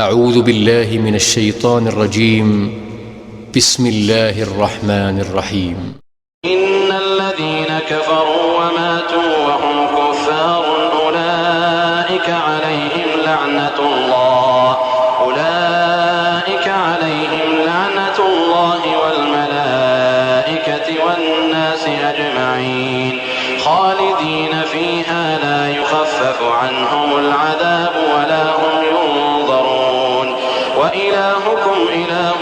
أعوذ بالله من الشيطان الرجيم. بسم الله الرحمن الرحيم. إن الذين كفروا وماتوا وهم كفار أولئك عليهم لعنة الله والملائكة والناس أجمعين خالدين فيها لا يخفف عنهم العذاب ولا هم ينظرون وإلهكم إله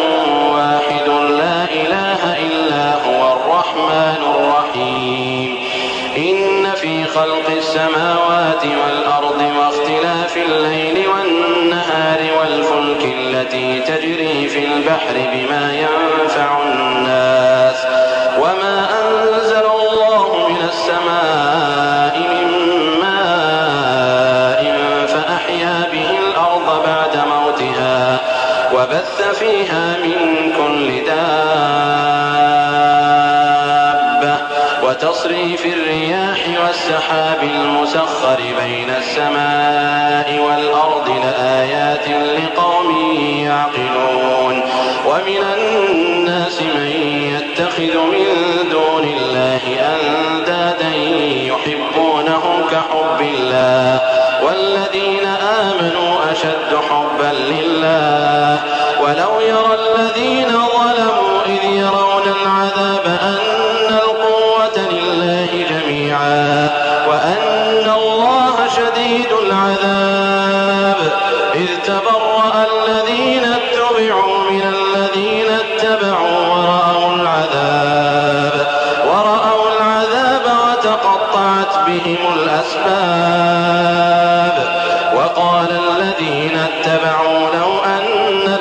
واحد لا إله إلا هو الرحمن الرحيم. إن في خلق السماوات والأرض واختلاف الليل والنهار والفلك التي تجري في البحر بما ينفع الناس وما أنزل الله من السماء من ماء فأحيا به الأرض بعد موتها وبث فيها من كل دابة وتصريف الرياح والسحاب المسخر بين السماء والأرض لآيات لقوم يعقلون. ومن الناس من يتخذ من دون الله أندادا يحبونهم كحب الله والذين آمنوا أشد حبا لله ولو يرى الذين ظلموا إذ يرون العذاب أن القوة لله جميعا وأن الله شديد العذاب إذ تبرأ الذين اتبعوا من الذين اتبعوا ورأوا العذاب وتقطعت بهم الأسباب. وقال الذين اتبعوا لو أن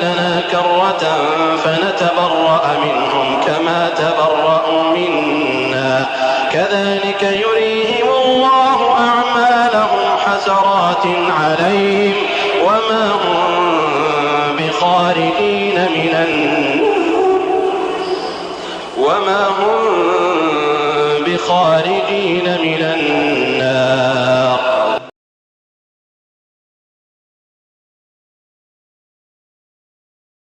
لنا كرة فنتبرأ منهم كما تبرأوا منا كذلك يريهم الله أعمالهم حسرات عليهم وما هم بخارجين من النار